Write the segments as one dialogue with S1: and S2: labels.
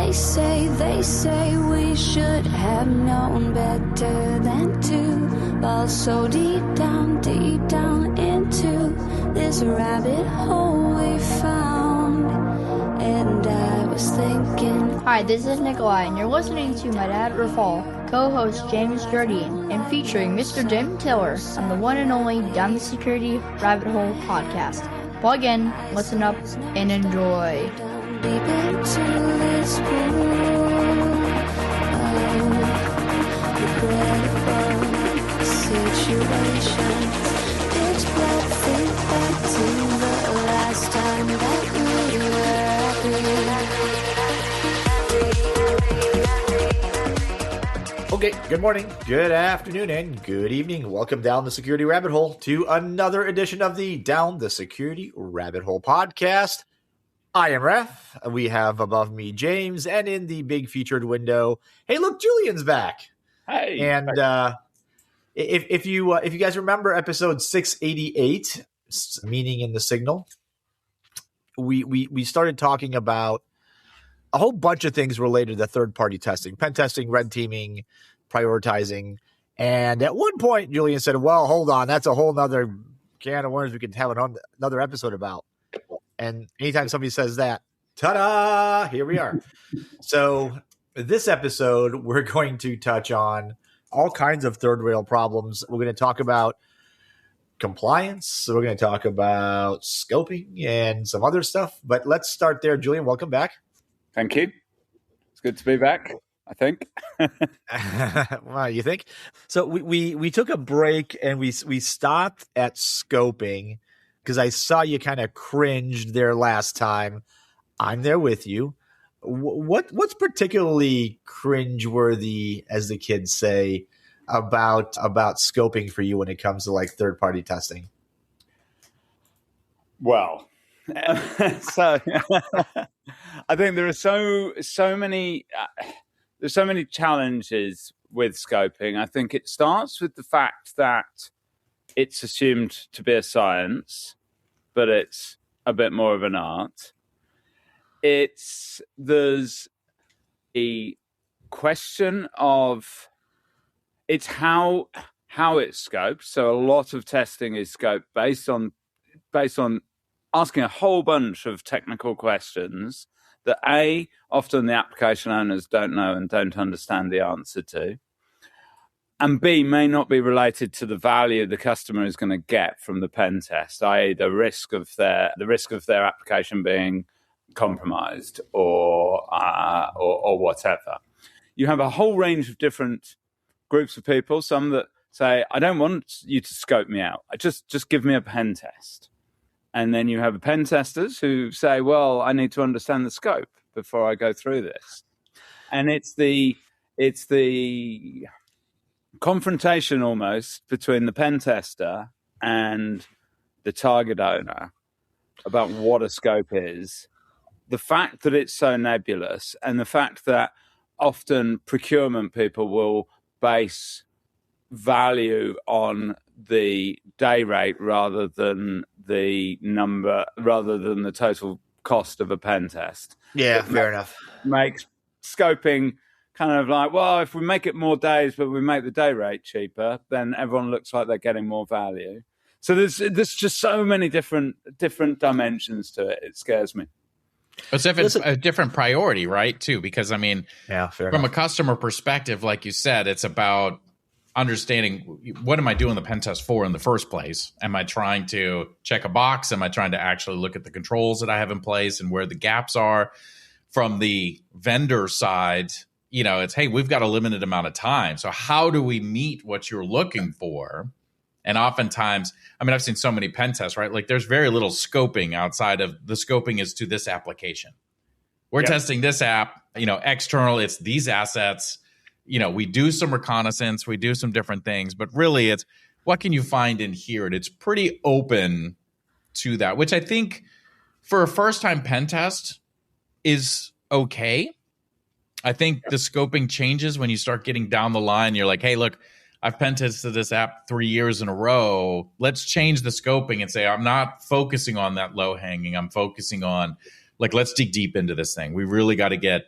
S1: They say we should have known better than to fall so deep down into this rabbit hole we found. And I was thinking.
S2: Hi, this is Nikolai, and you're listening to my dad, Rafal, co-host James Jardine, and featuring Mr. Jim Tiller on the one and only Down the Security Rabbit Hole podcast. Plug in, listen up, and enjoy.
S1: Deep into this pool of regrettable situations. Pitch black, think back to the last time that we were happy.
S3: Okay, good morning, good afternoon, and good evening. Welcome down the Security Rabbit Hole to another edition of the Down the Security Rabbit Hole podcast. I am Ref. We have above me James, and in the big featured window, hey, look, Julian's back.
S4: Hey,
S3: and if you guys remember episode 688, Meaning in the Signal, we started talking about a whole bunch of things related to third party testing, pen testing, red teaming, prioritizing, and at one point Julian said, "Well, hold on, that's a whole nother can of worms we could have another episode about." And anytime somebody says that, ta-da, here we are. So this episode, we're going to touch on all kinds of third rail problems. We're going to talk about compliance. So we're going to talk about scoping and some other stuff. But let's start there. Julian, welcome back.
S4: Thank you. It's good to be back, I think.
S3: Well, you think? So we took a break and we stopped at scoping, because I saw you kind of cringed there last time. I'm there with you. What's particularly cringeworthy, as the kids say, about scoping for you when it comes to like third party testing?
S4: Well, so I think there are so many there's so many challenges with scoping. I think it starts with the fact that it's assumed to be a science, but it's a bit more of an art. There's a question of it's how it's scoped. So a lot of testing is scoped based on asking a whole bunch of technical questions that often the application owners don't know and don't understand the answer to. And B, may not be related to the value the customer is going to get from the pen test, i.e. the risk of their application being compromised or whatever. You have a whole range of different groups of people, some that say, I don't want you to scope me out. Just give me a pen test. And then you have pen testers who say, well, I need to understand the scope before I go through this. And it's the confrontation almost between the pen tester and the target owner about what a scope is. The fact that it's so nebulous, and the fact that often procurement people will base value on the day rate rather than the total cost of a pen test.
S3: Yeah, fair enough.
S4: Makes scoping kind of like, well, if we make it more days, but we make the day rate cheaper, then everyone looks like they're getting more value. So there's just so many different dimensions to it. It scares me.
S5: It's a different priority, right? Too, because I mean,
S3: from
S5: a customer perspective, like you said, it's about understanding what am I doing the pen test for in the first place? Am I trying to check a box? Am I trying to actually look at the controls that I have in place and where the gaps are? From the vendor side, it's, hey, we've got a limited amount of time. So how do we meet what you're looking for? And oftentimes, I mean, I've seen so many pen tests, right? Like there's very little scoping outside of the scoping is to this application. We're testing this app, external, it's these assets. We do some reconnaissance, we do some different things, but really it's what can you find in here? And it's pretty open to that, which I think for a first-time pen test is okay. I think the scoping changes when you start getting down the line. You're like, hey, look, I've pen tested this app 3 years in a row. Let's change the scoping and say, I'm not focusing on that low hanging. I'm focusing on, like, let's dig deep into this thing. We really got to get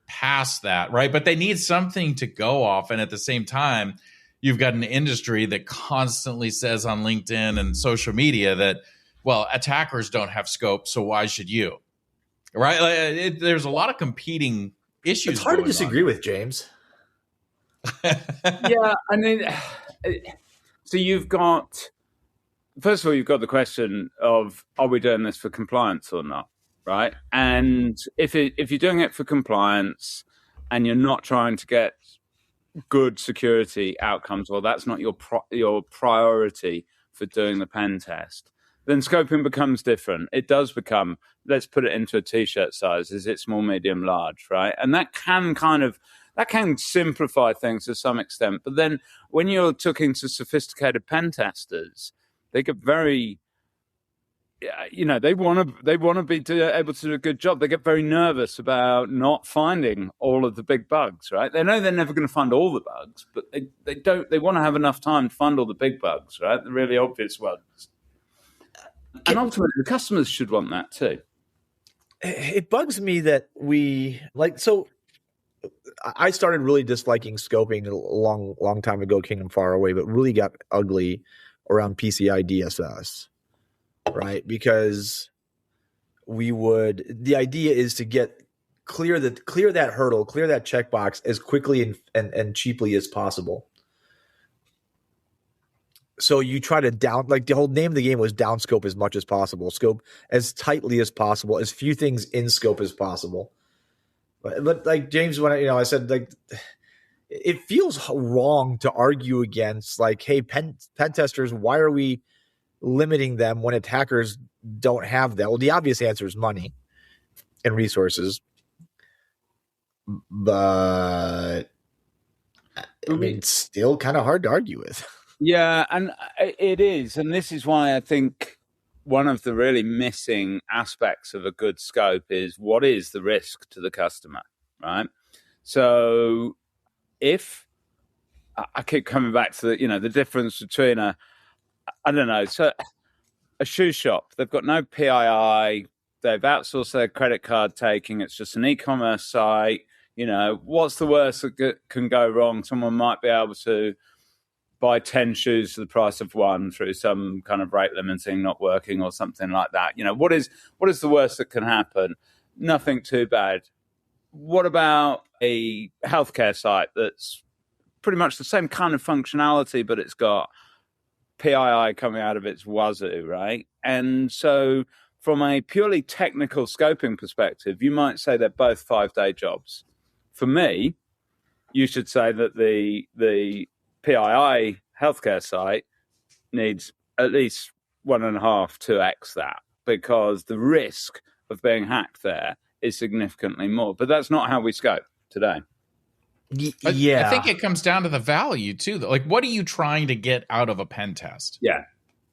S5: past that, right? But they need something to go off. And at the same time, you've got an industry that constantly says on LinkedIn and social media that, well, attackers don't have scope, so why should you? Right? There's a lot of competing issues.
S3: It's hard to disagree with, James.
S4: Yeah, I mean, so you've got, first of all, you've got the question of, are we doing this for compliance or not, right? And if you're doing it for compliance and you're not trying to get good security outcomes, or that's not your priority for doing the pen test, then scoping becomes different. It does become, let's put it into a t-shirt size. Is it small, medium, large, right? And that can simplify things to some extent. But then when you're talking to sophisticated pen testers, they get very, they want to be able to do a good job. They get very nervous about not finding all of the big bugs, right? They know they're never going to find all the bugs, but they want to have enough time to find all the big bugs, right? The really obvious ones. And ultimately, the customers should want that too.
S3: It bugs me that I started really disliking scoping a long time ago, Kingdom Far Away, but really got ugly around PCI DSS, right? Because the idea is to clear that hurdle, clear that checkbox as quickly and cheaply as possible. So you try to the whole name of the game was down scope as much as possible, scope as tightly as possible, as few things in scope as possible. But like James, when I said, like, it feels wrong to argue against, like, hey, pen testers, why are we limiting them when attackers don't have that? Well, the obvious answer is money and resources. But I mean, it's still kind of hard to argue with.
S4: Yeah, and it is. And this is why I think one of the really missing aspects of a good scope is, what is the risk to the customer, right? So if I keep coming back to the difference between a shoe shop, they've got no PII, they've outsourced their credit card taking, it's just an e-commerce site. What's the worst that can go wrong? Someone might be able to buy 10 shoes for the price of one through some kind of rate limiting not working or something like that. What is the worst that can happen? Nothing too bad. What about a healthcare site that's pretty much the same kind of functionality, but it's got PII coming out of its wazoo, right? And so from a purely technical scoping perspective, you might say they're both 5-day jobs. For me, you should say that the PII healthcare site needs at least 1.5, 2x that, because the risk of being hacked there is significantly more. But that's not how we scope today.
S5: Yeah. I think it comes down to the value too. Like, what are you trying to get out of a pen test?
S4: Yeah.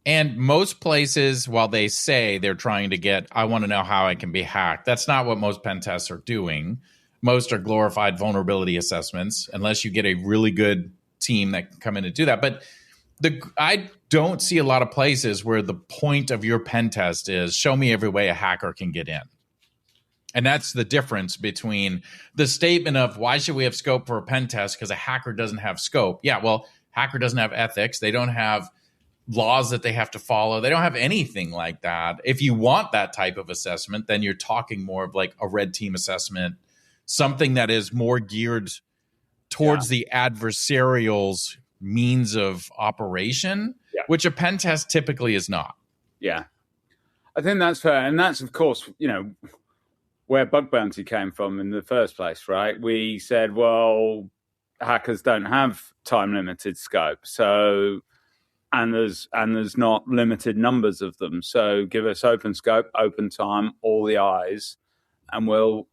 S5: And most places, while they say they're trying to get, I want to know how I can be hacked, that's not what most pen tests are doing. Most are glorified vulnerability assessments, unless you get a really good team that can come in and do that. But I don't see a lot of places where the point of your pen test is show me every way a hacker can get in. And that's the difference between the statement of why should we have scope for a pen test because a hacker doesn't have scope. Yeah, well, hacker doesn't have ethics. They don't have laws that they have to follow. They don't have anything like that. If you want that type of assessment, then you're talking more of like a red team assessment, something that is more geared towards the adversarial's means of operation, which a pen test typically is not.
S4: Yeah. I think that's fair. And that's, of course, where bug bounty came from in the first place, right? We said, well, hackers don't have time limited scope. So, and there's not limited numbers of them. So give us open scope, open time, all the eyes, and we'll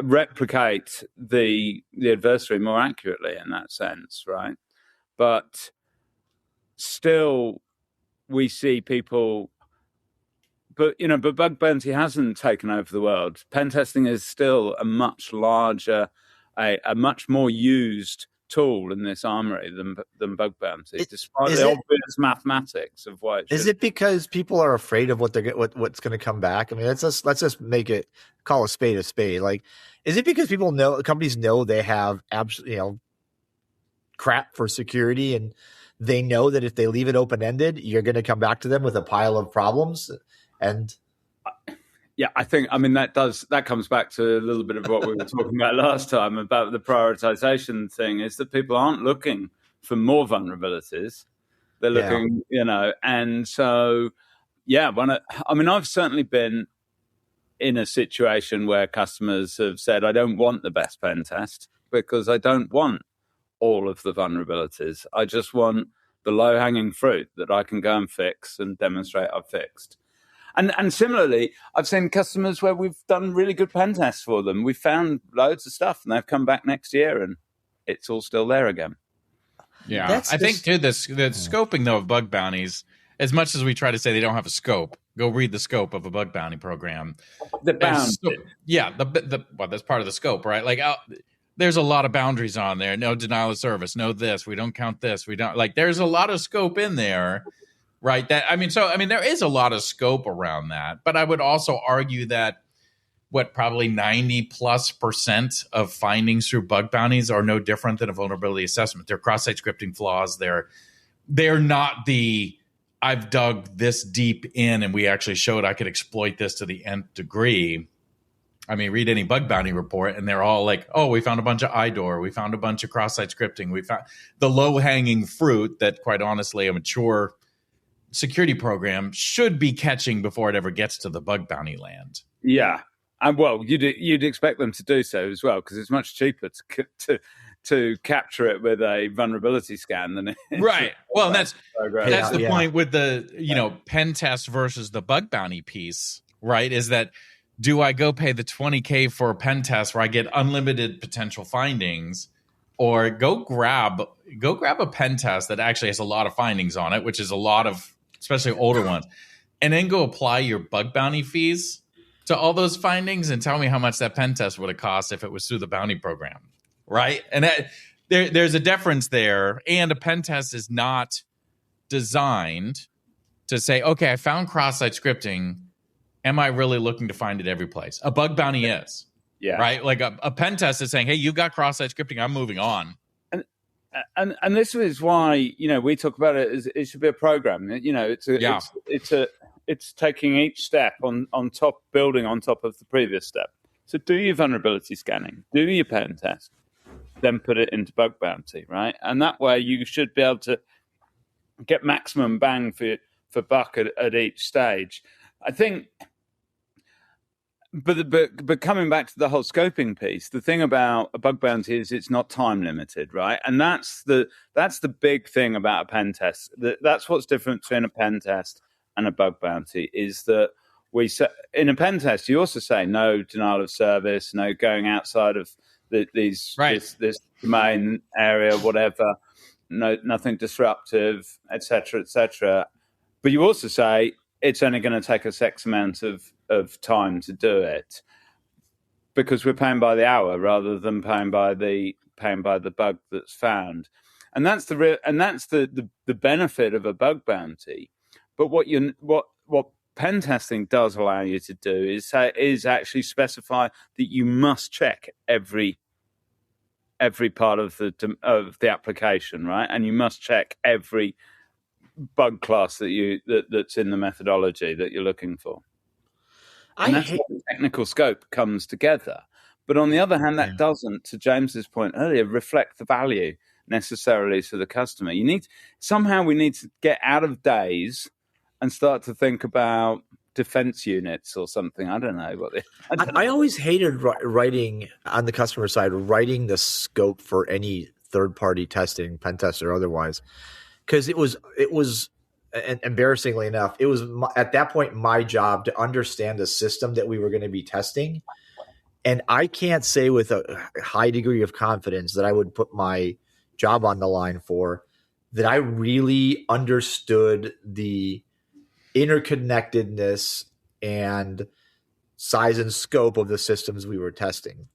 S4: replicate the adversary more accurately in that sense, right? But still, we see people. But bug bounty hasn't taken over the world. Pen testing is still a much larger, a much more used tool in this armory than bug bounty, despite the obvious mathematics of why.
S3: Is it because people are afraid of what's going to come back? I mean, let's just make it, call a spade a spade. Like, is it because companies know they have absolutely crap for security, and they know that if they leave it open ended, you're going to come back to them with a pile of problems? And
S4: yeah, I mean that comes back to a little bit of what we were talking about last time about the prioritization thing, is that people aren't looking for more vulnerabilities. They're looking, and so, I've certainly been in a situation where customers have said, I don't want the best pen test because I don't want all of the vulnerabilities. I just want the low-hanging fruit that I can go and fix and demonstrate I've fixed. And similarly, I've seen customers where we've done really good pen tests for them. We've found loads of stuff, and they've come back next year, and it's all still there again.
S5: Yeah, I think, too, the scoping, though, of bug bounties, as much as we try to say they don't have a scope, go read the scope of a bug bounty program.
S4: The bounds.
S5: Well, that's part of the scope, right? Like, there's a lot of boundaries on there. No denial of service. No this. We don't count this. We don't, like, there's a lot of scope in there. Right. There is a lot of scope around that. But I would also argue that probably 90+% of findings through bug bounties are no different than a vulnerability assessment. They're cross-site scripting flaws. They're not the I've dug this deep in and we actually showed I could exploit this to the nth degree. I mean, read any bug bounty report and they're all like, oh, we found a bunch of IDOR. We found a bunch of cross-site scripting. We found the low-hanging fruit that, quite honestly, a mature security program should be catching before it ever gets to the bug bounty land.
S4: Yeah, and well, you'd expect them to do so as well, because it's much cheaper to capture it with a vulnerability scan than it is.
S5: Right. Well, that's the point with the pen test versus the bug bounty piece, right? Is that, do I go pay the $20K for a pen test where I get unlimited potential findings, or go grab a pen test that actually has a lot of findings on it, which is a lot of, especially older ones, and then go apply your bug bounty fees to all those findings and tell me how much that pen test would have cost if it was through the bounty program, right? And there's a difference there, and a pen test is not designed to say, okay, I found cross-site scripting. Am I really looking to find it every place? A bug bounty is. Yeah. Right? Like a pen test is saying, hey, you've got cross-site scripting. I'm moving on.
S4: And this is why, we talk about it as it should be a program. It's taking each step on top, building on top of the previous step. So do your vulnerability scanning, do your pen test, then put it into bug bounty, right? And that way you should be able to get maximum bang for buck at each stage. I think. But coming back to the whole scoping piece, the thing about a bug bounty is it's not time limited, right? And that's the big thing about a pen test. That's what's different between a pen test and a bug bounty, is that in a pen test you also say no denial of service, no going outside of this domain area, whatever, nothing disruptive, etc. But you also say it's only going to take us X amount of time to do it, because we're paying by the hour rather than paying by the bug that's found, and that's the benefit of a bug bounty. But what pen testing does allow you to do is actually specify that you must check every part of the application, right? And you must check every bug class that's in the methodology that you're looking for. And that's how the technical scope comes together. But on the other hand, that doesn't, to James's point earlier, reflect the value necessarily to the customer. We need to get out of days and start to think about defense units or something. I don't know.
S3: I always hated writing on the customer side, writing the scope for any third-party testing, pen test or otherwise, because it was. And embarrassingly enough, it was at that point my job to understand the system that we were going to be testing. And I can't say with a high degree of confidence that I would put my job on the line for that I really understood the interconnectedness and size and scope of the systems we were testing.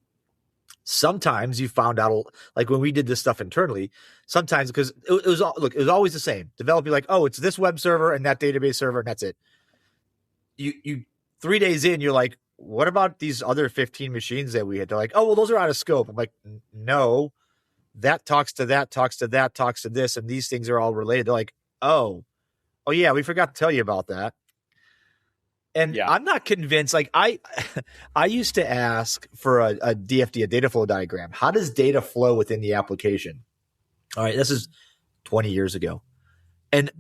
S3: Sometimes you found out, like when we did this stuff internally, sometimes because it was always the same. Developer like, oh, it's this web server and that database server, and that's it. You 3 days in, you're like, what about these other 15 machines that we had? They're like, oh, well, those are out of scope. I'm like, no, that talks to that, talks to that, talks to this, and these things are all related. They're like, oh yeah, we forgot to tell you about that. And I'm not convinced. Like I used to ask for a DFD, a data flow diagram. How does data flow within the application? All right, this is 20 years ago. And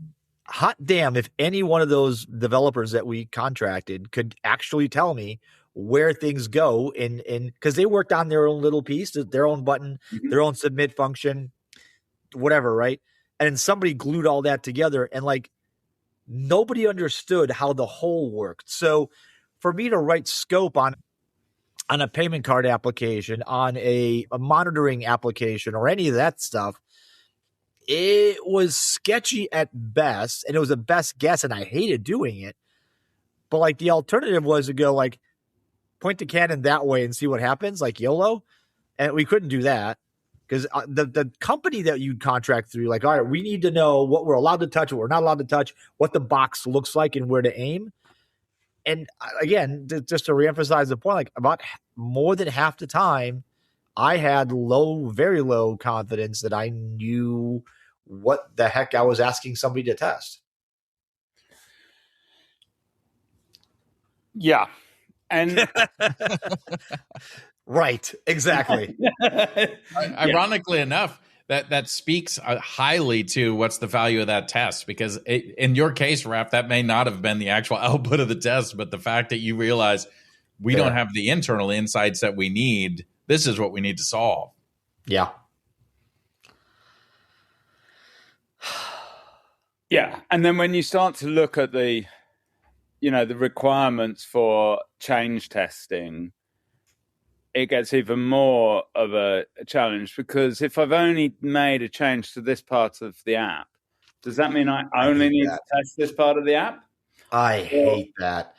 S3: hot damn, if any one of those developers that we contracted could actually tell me where things go in because they worked on their own little piece, their own button, their own submit function, whatever, right? And then somebody glued all that together, and like nobody understood how the whole worked. So for me to write scope on a payment card application, on a monitoring application, or any of that stuff, it was sketchy at best, and it was a best guess, and I hated doing it. But like the alternative was to go like point the cannon that way and see what happens, like YOLO. And we couldn't do that because the company that you contract through, like, all right, we need to know what we're allowed to touch, what we're not allowed to touch, what the box looks like, and where to aim. And again, just to reemphasize the point, like about more than half the time, I had very low confidence that I knew what the heck I was asking somebody to test.
S4: Yeah. And
S3: right, exactly.
S5: Ironically enough, that speaks highly to what's the value of that test, because in your case, Raph, that may not have been the actual output of the test, but the fact that you realize we don't have the internal insights that we need, this is what we need to solve.
S3: Yeah.
S4: Yeah. And then when you start to look at the requirements for change testing, it gets even more of a challenge, because if I've only made a change to this part of the app, does that mean I only need to test this part of the app?
S3: I hate that.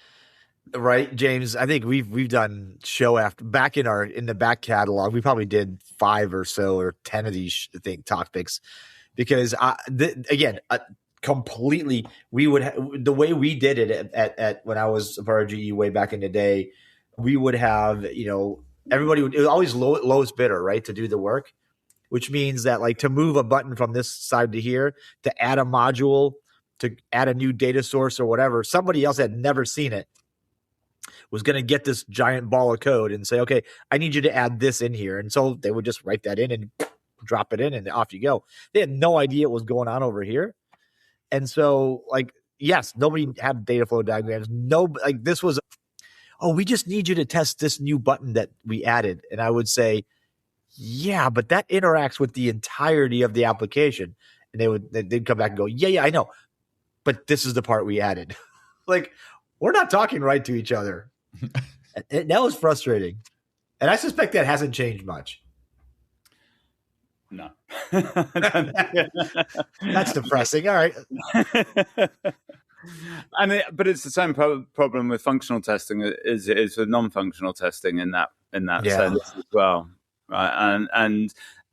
S3: Right, James? I think we've done show after back in the back catalog. We probably did 5 or so or 10 of these topics, because completely we would the way we did it at when I was a part of GE way back in the day, we would have everybody it was always lowest bidder, right, to do the work, which means that like to move a button from this side to here, to add a module, to add a new data source or whatever, somebody else had never seen it was going to get this giant ball of code and say, okay, I need you to add this in here. And so they would just write that in and drop it in and off you go. They had no idea what was going on over here. And so like, yes, nobody had data flow diagrams. This was, oh, we just need you to test this new button that we added. And I would say, yeah, but that interacts with the entirety of the application. And they'd come back and go, yeah, I know, but this is the part we added. Like, we're not talking right to each other. That was frustrating. And I suspect that hasn't changed much.
S4: No.
S3: That's depressing. All right.
S4: But it's the same problem with functional testing as it is with non-functional testing in that sense as well, right?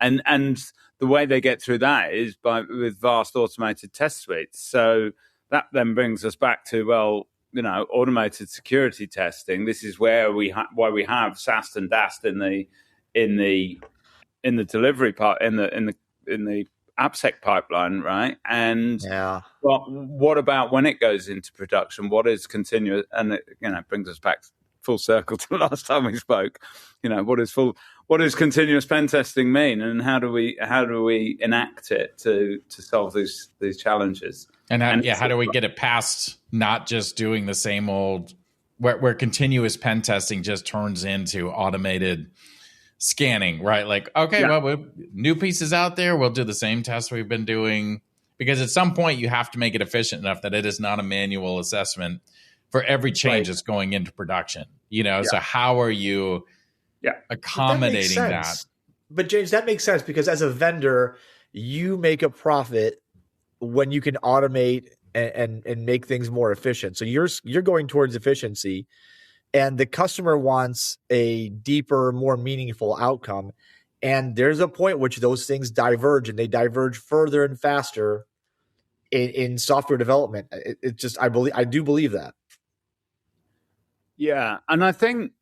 S4: And the way they get through that is with vast automated test suites. So that then brings us back to automated security testing. This is where why we have SAST and DAST in the delivery part in the AppSec pipeline, right? And what about when it goes into production? What is continuous? And it brings us back full circle to the last time we spoke. What does continuous pen testing mean, and how do we enact it to solve these challenges?
S5: And how do we get it past not just doing the same old where continuous pen testing just turns into automated scanning, right? Like, okay, well, new pieces out there, we'll do the same test we've been doing, because at some point you have to make it efficient enough that it is not a manual assessment for every change that's going into production. So how are you accommodating that?
S3: But James, that makes sense, because as a vendor, you make a profit when you can automate and make things more efficient. So you're going towards efficiency. and the customer wants a deeper, more meaningful outcome. And there's a point which those things diverge, and they diverge further and faster in software development. It just, I do believe that.
S4: Yeah, and I think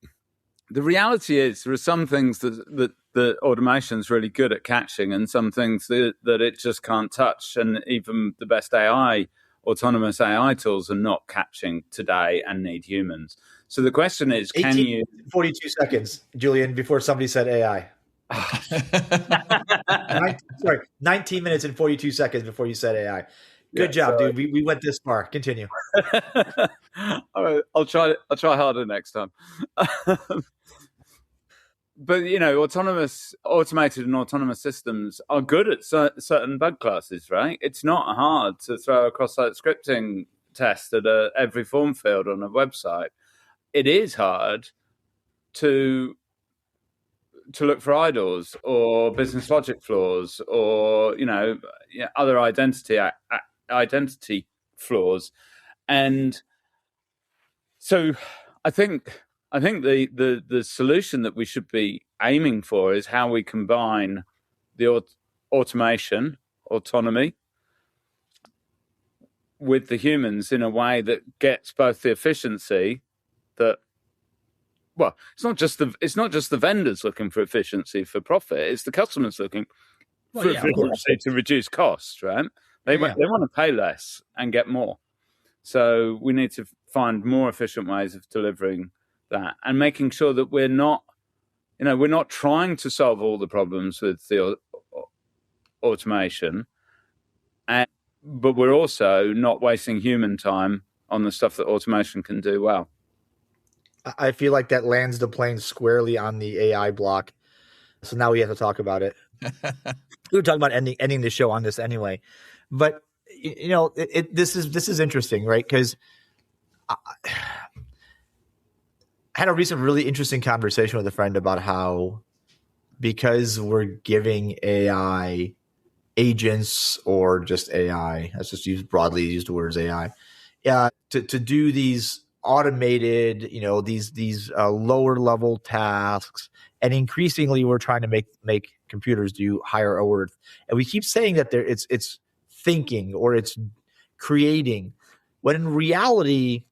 S4: the reality is there are some things that automation is really good at catching, and some things that it just can't touch. And even the best autonomous AI tools are not catching today and need humans. So the question is, can you...
S3: 42 seconds, Julian, before somebody said AI. 19 minutes and 42 seconds before you said AI. Good job, dude. We went this far. Continue.
S4: All right, I'll try harder next time. But automated and autonomous systems are good at certain bug classes, right? It's not hard to throw a cross-site scripting test at every form field on a website. It is hard to look for idles or business logic flaws or other identity flaws. And so I think the solution that we should be aiming for is how we combine the autonomy with the humans in a way that gets both the efficiency that, well, it's not just the vendors looking for efficiency for profit, it's the customers looking for efficiency to reduce costs, right? They want to pay less and get more. So we need to find more efficient ways of delivering that and making sure that we're not trying to solve all the problems with the automation, but we're also not wasting human time on the stuff that automation can do well.
S3: I feel like that lands the plane squarely on the AI block. So now we have to talk about it. We were talking about ending the show on this anyway, but this is interesting, right? Because I had a recent really interesting conversation with a friend about how, because we're giving AI agents or just AI, let's just use the words AI, to do these automated, these lower level tasks, and increasingly we're trying to make computers do higher order. And we keep saying that it's thinking or it's creating, when in reality,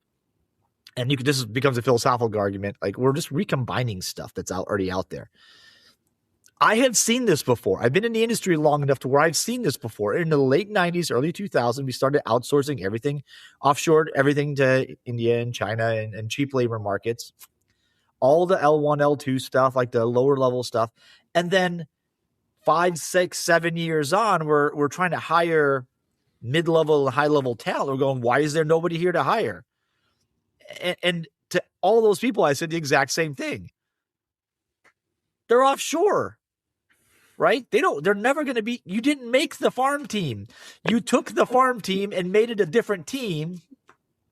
S3: and this becomes a philosophical argument, like we're just recombining stuff that's already out there. I have seen this before. I've been in the industry long enough to where I've seen this before. In the late 90s, early 2000s, we started outsourcing everything, offshored everything to India and China and cheap labor markets, all the L1, L2 stuff, like the lower level stuff. And then 5, 6, 7 years on, we're trying to hire mid-level, high-level talent. We're going, why is there nobody here to hire? And to all those people, I said the exact same thing. They're offshore, right? They're never going to be, you didn't make the farm team. You took the farm team and made it a different team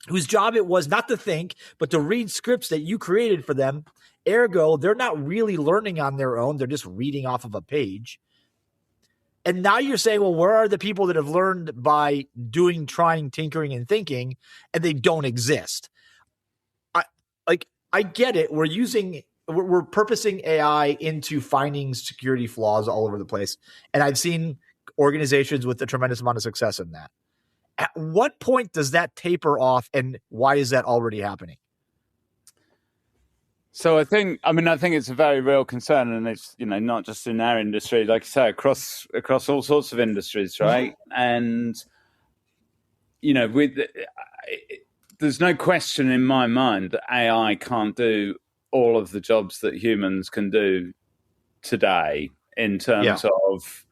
S3: whose job it was not to think, but to read scripts that you created for them. Ergo, they're not really learning on their own. They're just reading off of a page. And now you're saying, well, where are the people that have learned by doing, trying, tinkering, and thinking, and they don't exist? I get it. We're purposing AI into finding security flaws all over the place. And I've seen organizations with a tremendous amount of success in that. At what point does that taper off, and why is that already happening?
S4: So I think it's a very real concern, and it's, not just in our industry, like you say, across all sorts of industries, right? And, there's no question in my mind that AI can't do all of the jobs that humans can do today in terms of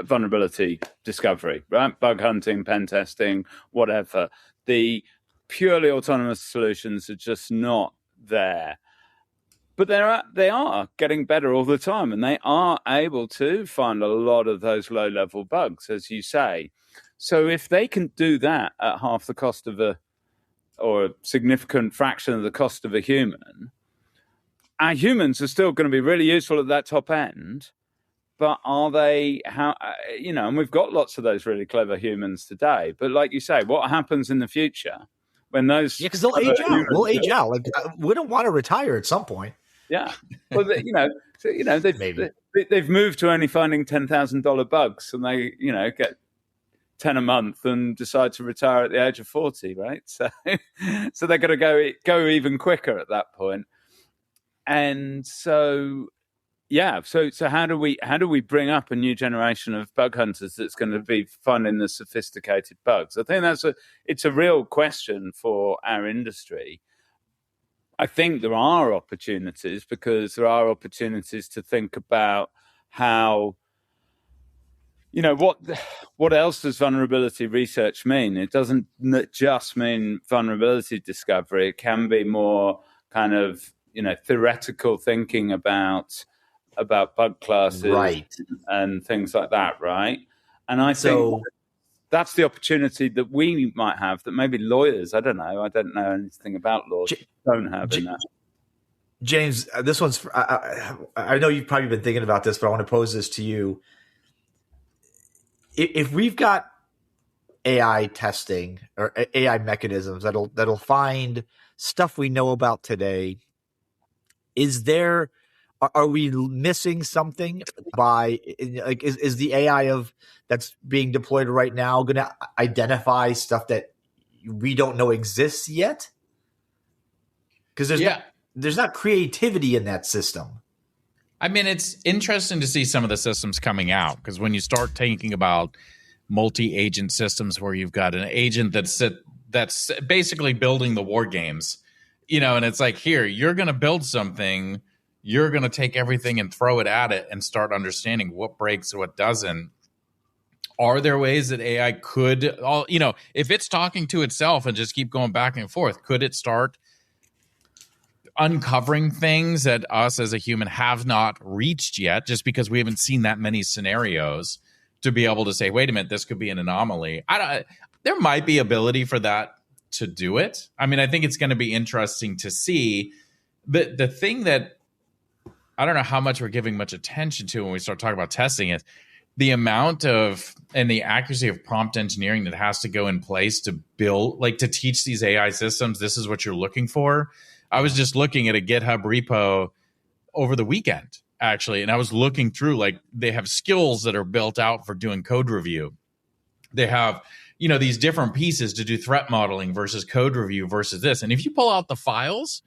S4: vulnerability discovery, right? Bug hunting, pen testing, whatever. The purely autonomous solutions are just not there. But they are getting better all the time, and they are able to find a lot of those low-level bugs, as you say. So if they can do that at half the cost or a significant fraction of the cost of a human, our humans are still going to be really useful at that top end. But are they, and we've got lots of those really clever humans today. But like you say, what happens in the future when those
S3: because they'll age out. We'll age out. Like we don't want to retire at some point.
S4: Yeah, well, they've moved to only finding $10,000 bugs, and they get 10 a month and decide to retire at the age of 40, right? So they're going to go even quicker at that point. And so, yeah. So how do we bring up a new generation of bug hunters that's going to be finding the sophisticated bugs? I think it's a real question for our industry. I think there are opportunities, because there are opportunities to think about how, what else does vulnerability research mean? It doesn't just mean vulnerability discovery. It can be more kind of, theoretical thinking about bug classes,
S3: right,
S4: and things like that, right? And I think that's the opportunity that we might have that maybe lawyers, I don't know anything about laws, don't have in that.
S3: James, this one's, I know you've probably been thinking about this, but I want to pose this to you. If we've got AI testing or AI mechanisms that'll find stuff we know about today, are we missing something by, like, is the AI that's being deployed right now going to identify stuff that we don't know exists yet? Because there's not creativity in that system.
S5: I mean, it's interesting to see some of the systems coming out, because when you start thinking about multi-agent systems where you've got an agent that's basically building the war games, and it's like, here, you're going to build something, you're going to take everything and throw it at it and start understanding what breaks, what doesn't. Are there ways that AI could, if it's talking to itself and just keep going back and forth, could it start uncovering things that us as a human have not reached yet, just because we haven't seen that many scenarios to be able to say, wait a minute, this could be an anomaly? There might be ability for that to do it. I mean, I think it's going to be interesting to see. The thing that I don't know how much we're giving much attention to when we start talking about testing is the amount of and the accuracy of prompt engineering that has to go in place to build, like, to teach these AI systems, this is what you're looking for. I was just looking at a GitHub repo over the weekend, actually, and I was looking through, like, they have skills that are built out for doing code review. They have, these different pieces to do threat modeling versus code review versus this. And if you pull out the files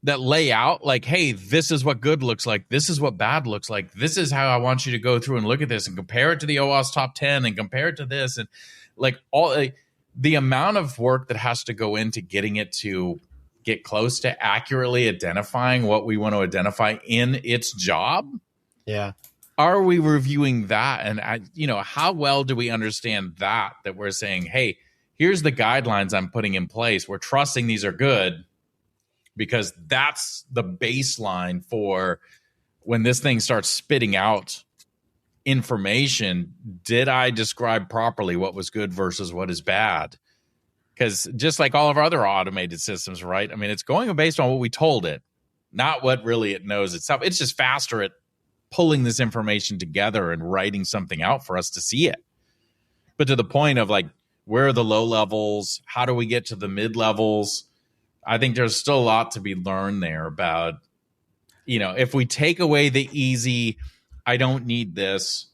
S5: that lay out, like, hey, this is what good looks like, this is what bad looks like, this is how I want you to go through and look at this and compare it to the OWASP top 10 and compare it to this, and like the amount of work that has to go into getting it to get close to accurately identifying what we want to identify in its job.
S3: Yeah.
S5: Are we reviewing that? And, how well do we understand that we're saying, hey, here's the guidelines I'm putting in place. We're trusting these are good, because that's the baseline for when this thing starts spitting out information. Did I describe properly what was good versus what is bad? Because just like all of our other automated systems, right? I mean, it's going based on what we told it, not what really it knows itself. It's just faster at pulling this information together and writing something out for us to see it. But to the point of, like, where are the low levels? How do we get to the mid levels? I think there's still a lot to be learned there about, if we take away the easy, I don't need this,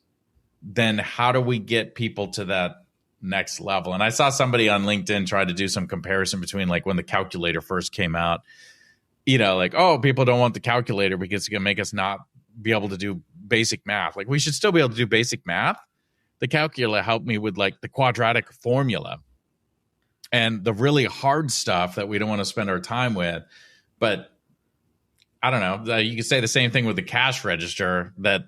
S5: then how do we get people to that next level? And I saw somebody on LinkedIn try to do some comparison between, like, when the calculator first came out, like, oh, people don't want the calculator because it's going to make us not be able to do basic math. Like, we should still be able to do basic math. The calculator helped me with, like, the quadratic formula and the really hard stuff that we don't want to spend our time with. But I don't know. You could say the same thing with the cash register, that,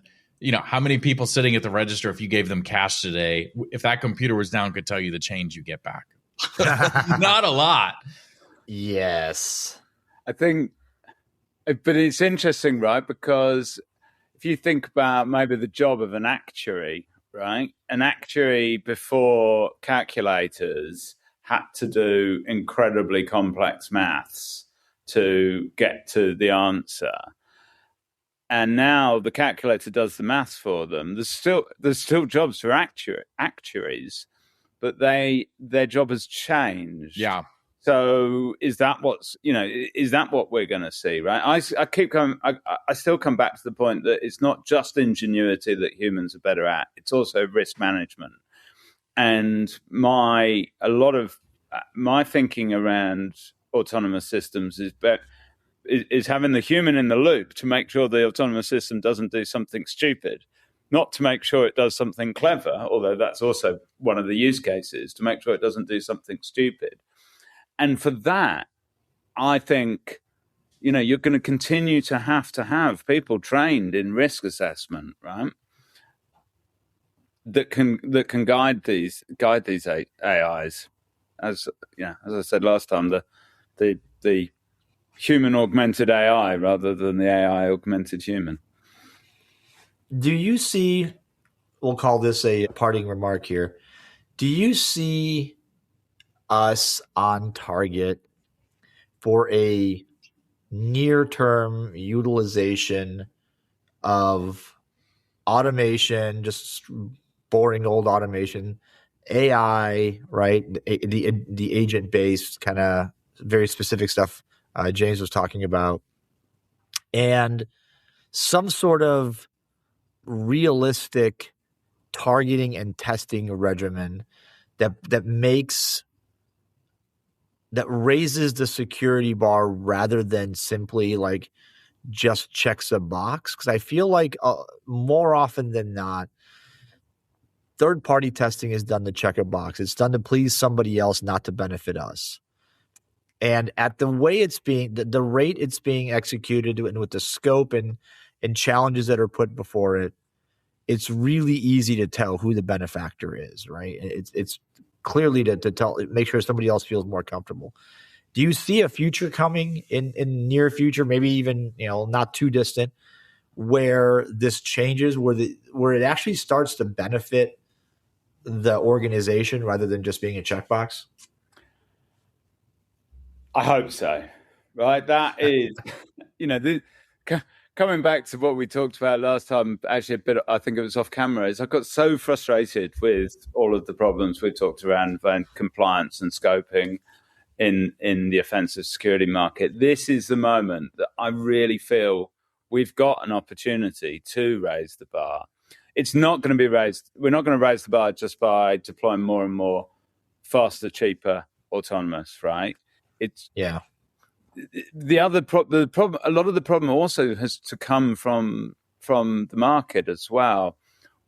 S5: how many people sitting at the register, if you gave them cash today, if that computer was down, could tell you the change you get back? Not a lot.
S3: Yes.
S4: I think, but it's interesting, right? Because if you think about maybe the job of an actuary, right? An actuary before calculators had to do incredibly complex maths to get to the answer. And now the calculator does the maths for them. There's still jobs for actuaries, but their job has changed.
S5: Yeah.
S4: So is that what we're going to see, right? I still come back to the point that it's not just ingenuity that humans are better at. It's also risk management. And a lot of my thinking around autonomous systems is having the human in the loop to make sure the autonomous system doesn't do something stupid, not to make sure it does something clever, although that's also one of the use cases, to make sure it doesn't do something stupid. And for that, I think, you're going to continue to have people trained in risk assessment, right? That can guide these AIs. As I said last time, the human augmented AI rather than the AI augmented human.
S3: Do you see, we'll call this a parting remark here, do you see us on target for a near-term utilization of automation, just boring old automation, AI, right? The agent-based kind of very specific stuff James was talking about, and some sort of realistic targeting and testing regimen that raises the security bar rather than simply like just checks a box. Because I feel like more often than not, third-party testing is done to check a box. It's done to please somebody else, not to benefit us. And at the way it's being, the rate it's being executed and with the scope and challenges that are put before it, it's really easy to tell who the benefactor is, right? It's clearly to tell, make sure somebody else feels more comfortable. Do you see a future coming in near future, maybe even not too distant, where this changes, where it actually starts to benefit the organization rather than just being a checkbox?
S4: I hope so. Right, that is, coming back to what we talked about last time, actually a bit, I think it was off camera, is I got so frustrated with all of the problems we talked around compliance and scoping in the offensive security market. This is the moment that I really feel we've got an opportunity to raise the bar. It's not going to be raised. We're not going to raise the bar just by deploying more and more faster, cheaper, autonomous, right? It's the problem. A lot of the problem also has to come from the market as well.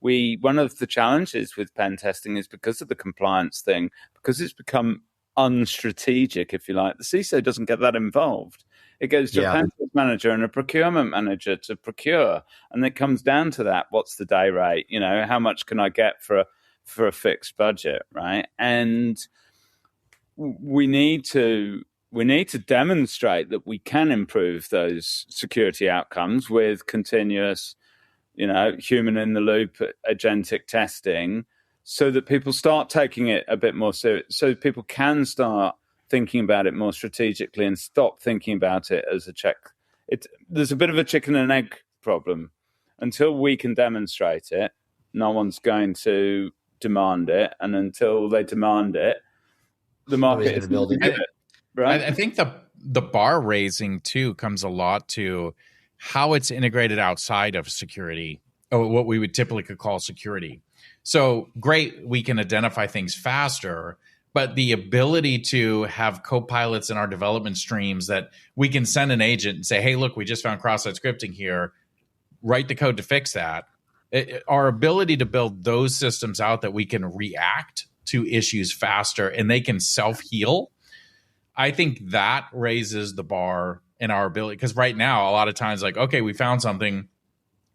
S4: One of the challenges with pen testing is because of the compliance thing, because it's become unstrategic, if you like. The CISO doesn't get that involved. It goes to a pen test manager and a procurement manager to procure, and it comes down to that. What's the day rate? How much can I get for a fixed budget, right? And we need to demonstrate that we can improve those security outcomes with continuous, human in the loop agentic testing, so that people start taking it a bit more serious, so people can start thinking about it more strategically and stop thinking about it as a check. There's a bit of a chicken and egg problem. Until we can demonstrate it, no one's going to demand it, and until they demand it, the market is going to build it. Right?
S5: I think the bar raising too comes a lot to how it's integrated outside of security, or what we would typically call security. So great, we can identify things faster, but the ability to have co-pilots in our development streams that we can send an agent and say, hey, look, we just found cross-site scripting here, write the code to fix that. Our ability to build those systems out that we can react to issues faster and they can self-heal, I think that raises the bar in our ability. Because right now, a lot of times, like, okay, we found something,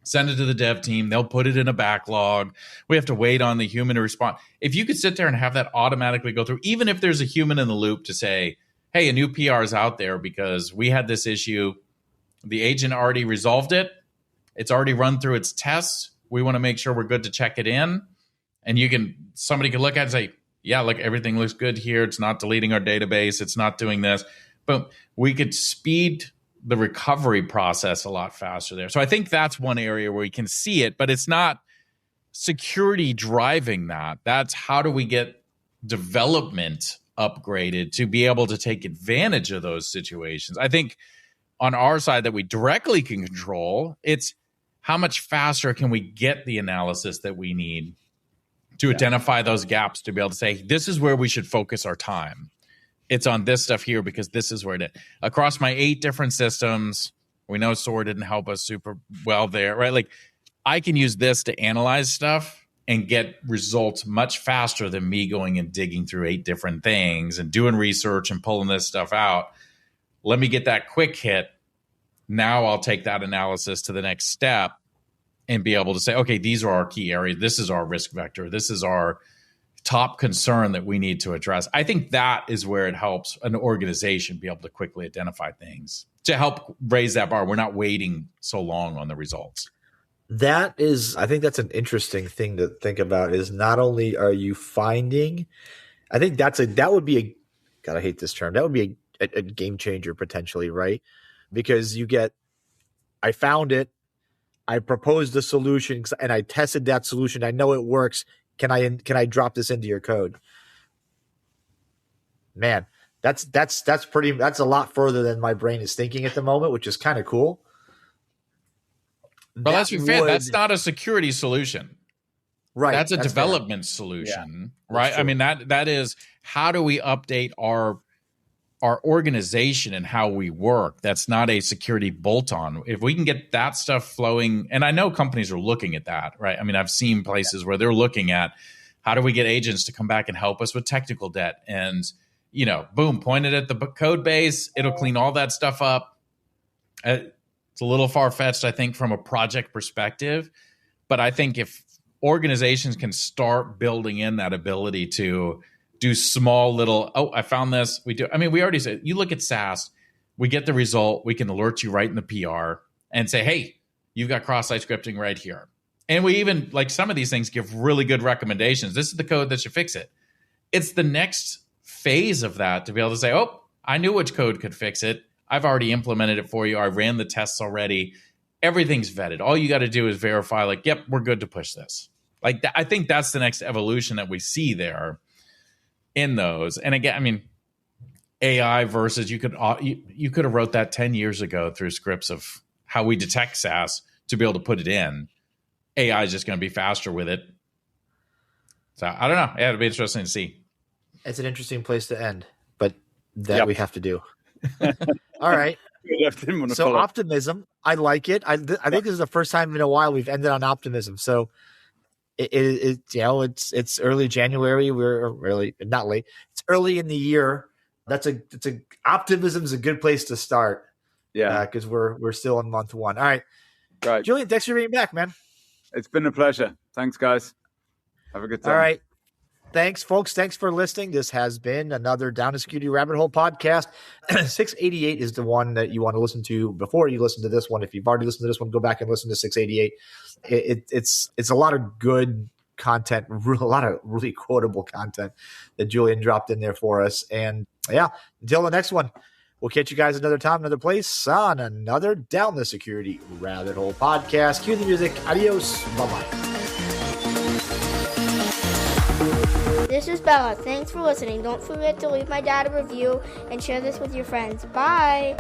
S5: send it to the dev team, they'll put it in a backlog. We have to wait on the human to respond. If you could sit there and have that automatically go through, even if there's a human in the loop to say, hey, a new PR is out there because we had this issue, the agent already resolved it, it's already run through its tests, we want to make sure we're good to check it in. And somebody can look at it and say, yeah, look, everything looks good here. It's not deleting our database. It's not doing this. But we could speed the recovery process a lot faster there. So I think that's one area where we can see it, but it's not security driving that. That's how do we get development upgraded to be able to take advantage of those situations. I think on our side that we directly can control, it's how much faster can we get the analysis that we need to identify those gaps, to be able to say, this is where we should focus our time. It's on this stuff here because this is where it is. Across my 8 different systems, we know SOAR didn't help us super well there, right? Like, I can use this to analyze stuff and get results much faster than me going and digging through 8 different things and doing research and pulling this stuff out. Let me get that quick hit. Now I'll take that analysis to the next step and be able to say, okay, these are our key areas. This is our risk vector. This is our top concern that we need to address. I think that is where it helps an organization be able to quickly identify things to help raise that bar. We're not waiting so long on the results.
S3: That is, I think that's an interesting thing to think about, is not only are you finding, I think that would be a, God, I hate this term. That would be a game changer potentially, right? Because you get, I found it, I proposed a solution and I tested that solution. I know it works. Can I drop this into your code? Man, that's a lot further than my brain is thinking at the moment, which is kind of cool.
S5: But let's be fair, that's not a security solution.
S3: Right.
S5: That's a development solution, right? I mean, that is, how do we update our organization and how we work? That's not a security bolt-on. If we can get that stuff flowing, and I know companies are looking at that, right? I mean, I've seen places where they're looking at, how do we get agents to come back and help us with technical debt? And, boom, point it at the code base. It'll clean all that stuff up. It's a little far-fetched, I think, from a project perspective. But I think if organizations can start building in that ability to do small little, I found this. We already said, you look at SaaS, we get the result, we can alert you right in the PR and say, hey, you've got cross-site scripting right here. And we even, like, some of these things give really good recommendations. This is the code that should fix it. It's the next phase of that to be able to say, oh, I knew which code could fix it. I've already implemented it for you. I ran the tests already. Everything's vetted. All you got to do is verify, like, yep, we're good to push this. Like, I think that's the next evolution that we see there in those. And again, I mean, AI versus you could have wrote that 10 years ago through scripts of how we detect SaaS to be able to put it in. AI is just going to be faster with it. So I don't know. Yeah, it'll be interesting to see.
S3: It's an interesting place to end, but that we have to do. All right. So optimism, I like it. I think this is the first time in a while we've ended on optimism. So it's early January. We're really not late. It's early in the year. Optimism is a good place to start. Yeah, because we're still in month 1. All right, Julian, thanks for being back, man.
S4: It's been a pleasure. Thanks, guys. Have a good time.
S3: All right. Thanks, folks. Thanks for listening. This has been another Down the Security Rabbit Hole podcast. 688 is the one that you want to listen to before you listen to this one. If you've already listened to this one, go back and listen to 688. It's a lot of good content, a lot of really quotable content that Julian dropped in there for us. And until the next one, we'll catch you guys another time, another place on another Down the Security Rabbit Hole podcast. Cue the music. Adios. Bye-bye.
S6: This is Bella. Thanks for listening. Don't forget to leave my dad a review and share this with your friends. Bye.